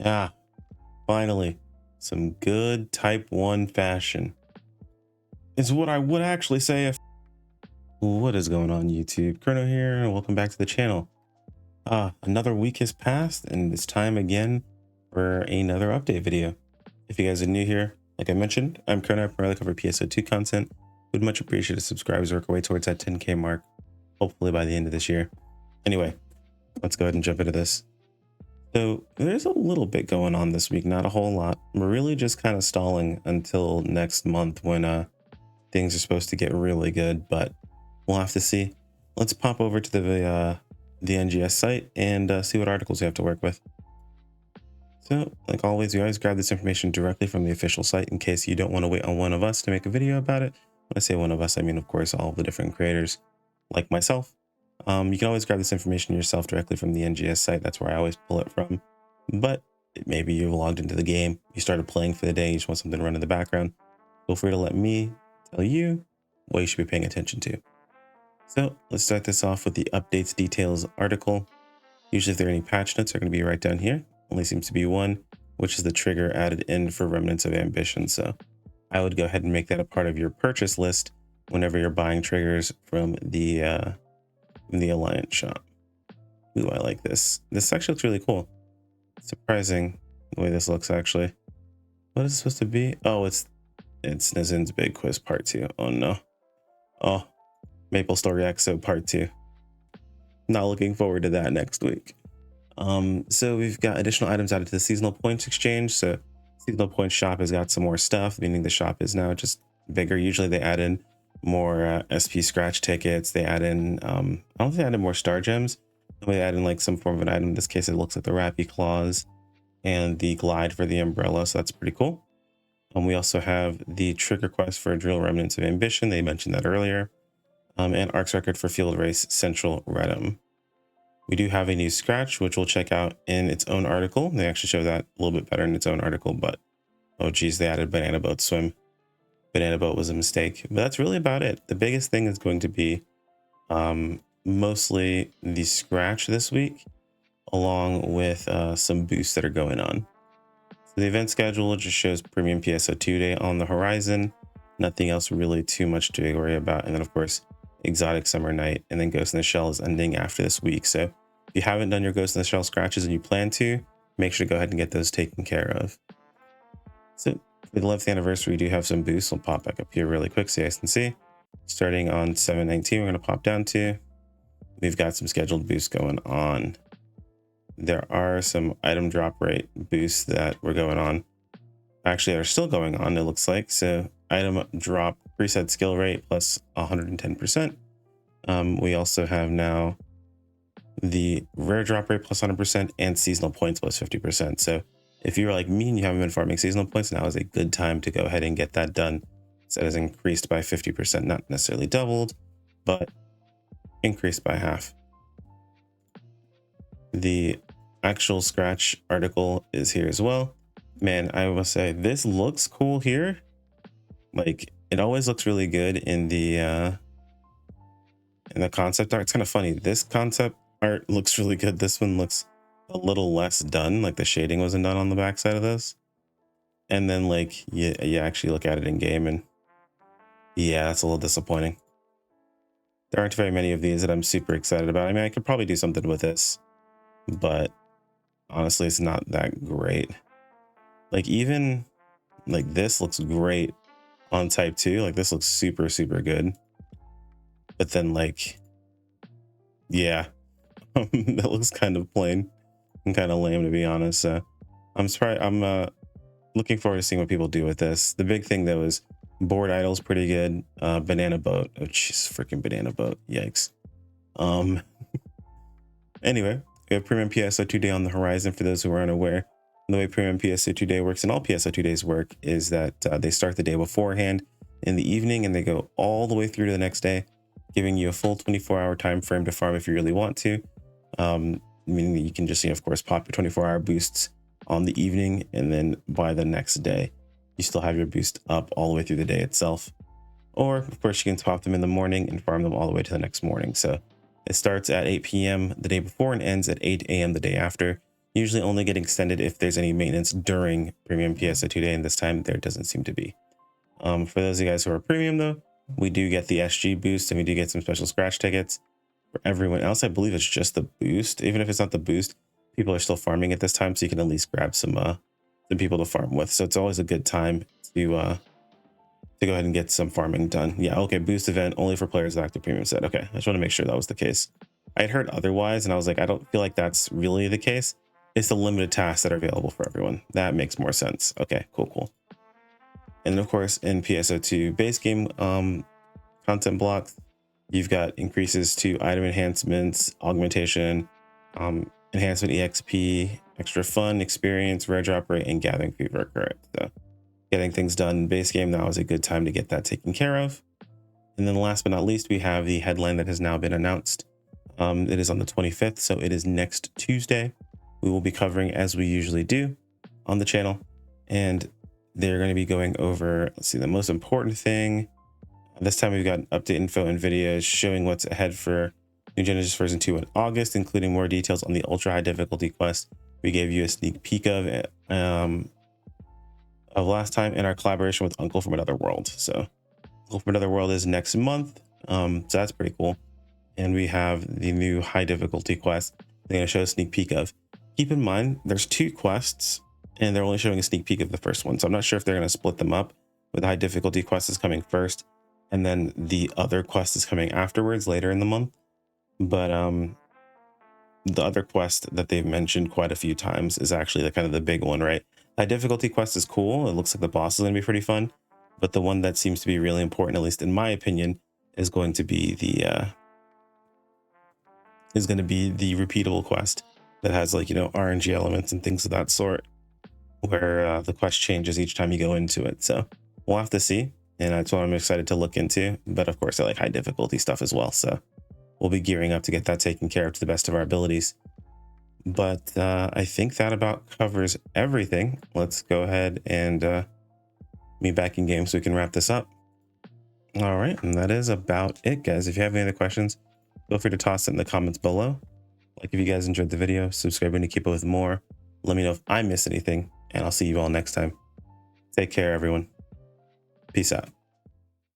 Ah, finally, some good Type 1 fashion is what I would actually say if... What is going on, YouTube? Chrono here, and welcome back to the channel. Another week has passed, and it's time again for another update video. If you guys are new here, like I mentioned, I'm Chrono. I primarily cover PSO2 content. Would much appreciate a subscribe as we work our way towards that 10K mark, hopefully by the end of this year. Anyway, let's go ahead and jump into this. So there's a little bit going on this week, not a whole lot. We're really just kind of stalling until next month when things are supposed to get really good, but we'll have to see. Let's pop over to the NGS site and see what articles we have to work with. So like always, we always grab this information directly from the official site in case you don't want to wait on one of us to make a video about it. When I say one of us, I mean, of course, all of the different creators like myself. You can always grab this information yourself directly from the NGS site. That's where I always pull it from. But maybe you've logged into the game, you started playing for the day, you just want something to run in the background. Feel free to let me tell you what you should be paying attention to. So let's start this off with the updates details article. Usually if there are any patch notes, they're going to be right down here. Only seems to be one, which is the trigger added in for Remnants of Ambition. So I would go ahead and make that a part of your purchase list whenever you're buying triggers from the Alliance shop. Ooh, I like this. This actually looks really cool. Surprising the way this looks, actually. What is it supposed to be? Oh, it's Nazin's Big Quiz Part 2. Oh no. Oh, Maple Story XO Part 2. Not looking forward to that next week. So we've got additional items added to the seasonal points exchange. So seasonal points shop has got some more stuff, meaning the shop is now just bigger. Usually they add in more SP scratch tickets. They add in I don't think they added more star gems. They add in like some form of an item. In this case, it looks like the Rappy Claws and the glide for the umbrella, so that's pretty cool. We also have the trigger quest for Drill Remnants of Ambition. They mentioned that earlier. And Arc's record for Field Race Central Redum. We do have a new scratch, which we'll check out in its own article. They actually show that a little bit better in its own article, but oh geez, they added Banana Boat Swim. Banana Boat was a mistake, but that's really about it. The biggest thing is going to be mostly the scratch this week, along with some boosts that are going on. So the event schedule just shows Premium PSO2 Day on the horizon. Nothing else really too much to worry about. And then of course, Exotic Summer Night, and then Ghost in the Shell is ending after this week. So if you haven't done your Ghost in the Shell scratches and you plan to, make sure to go ahead and get those taken care of. So for the 11th anniversary, we do have some boosts. I'll pop back up here really quick so you guys can see. Starting on 7/19, we're going to pop down to, we've got some scheduled boosts going on. There are some item drop rate boosts that were going on. Actually, they're still going on, it looks like. So item drop preset skill rate plus 110%. We also have now the rare drop rate plus 100% and seasonal points plus 50%. So if you're like me and you haven't been farming seasonal points, now is a good time to go ahead and get that done. So that is increased by 50%, not necessarily doubled, but increased by half. The actual scratch article is here as well. Man, I will say this looks cool here. Like it always looks really good in the concept art. It's kind of funny. This concept art looks really good. This one looks a little less done. Like the shading wasn't done on the backside of this. And then like you actually look at it in game and yeah, that's a little disappointing. There aren't very many of these that I'm super excited about. I mean, I could probably do something with this, but honestly, it's not that great. Like even like this looks great on Type 2. Like this looks super, super good. But then like, yeah, that looks kind of plain and kind of lame, to be honest. I'm surprised. I'm looking forward to seeing what people do with this. The big thing though is Board Idol's pretty good. Banana Boat. Oh jeez, freaking Banana Boat. Yikes. Anyway, we have Premium PSO2 Day on the horizon for those who are unaware. The way Premium PSO2 Day works and all PSO2 days work is that they start the day beforehand in the evening and they go all the way through to the next day, giving you a full 24-hour time frame to farm if you really want to. Meaning that you can just, of course, pop your 24-hour boosts on the evening, and then by the next day, you still have your boost up all the way through the day itself. Or, of course, you can pop them in the morning and farm them all the way to the next morning. So it starts at 8 p.m. the day before and ends at 8 a.m. the day after. usually only get extended if there's any maintenance during premium PSO2 day, and this time there doesn't seem to be. For those of you guys who are premium though, we do get the SG boost and we do get some special scratch tickets. For everyone else, I believe it's just the boost. Even if it's not the boost, people are still farming at this time, so you can at least grab some people to farm with. So it's always a good time to go ahead and get some farming done. Yeah, okay, boost event only for players with active premium set. Okay, I just want to make sure that was the case. I had heard otherwise, and I was like, I don't feel like that's really the case. It's the limited tasks that are available for everyone. That makes more sense. Okay, cool. And of course, in PSO2 base game content blocks, you've got increases to item enhancements, augmentation, enhancement EXP, extra fun, experience, rare drop rate, and gathering fever. Correct. So getting things done in base game, now is a good time to get that taken care of. And then last but not least, we have the headline that has now been announced. It is on the 25th, so it is next Tuesday. We will be covering, as we usually do, on the channel. And they're going to be going over, let's see, the most important thing. This time we've got update info and videos showing what's ahead for New Genesis version 2 in August, including more details on the ultra high difficulty quest we gave you a sneak peek of last time in our collaboration with Uncle from Another World. So Uncle from Another World is next month. So that's pretty cool. And we have the new high difficulty quest they're going to show a sneak peek of. Keep in mind, there's 2 quests and they're only showing a sneak peek of the first one. So I'm not sure if they're going to split them up, with the high difficulty quest is coming first and then the other quest is coming afterwards later in the month. But the other quest that they've mentioned quite a few times is actually the kind of the big one, right? High difficulty quest is cool. It looks like the boss is going to be pretty fun. But the one that seems to be really important, at least in my opinion, is going to be the repeatable quest that has, like, you know, RNG elements and things of that sort, where the quest changes each time you go into it. So we'll have to see, and that's what I'm excited to look into. But of course, I like high difficulty stuff as well, so we'll be gearing up to get that taken care of to the best of our abilities. But I think that about covers everything. Let's go ahead and meet back in game so we can wrap this up. All right, and that is about it, guys. If you have any other questions, feel free to toss it in the comments below. Like if you guys enjoyed the video, subscribing to keep up with more. Let me know if I missed anything, and I'll see you all next time. Take care, everyone. Peace out.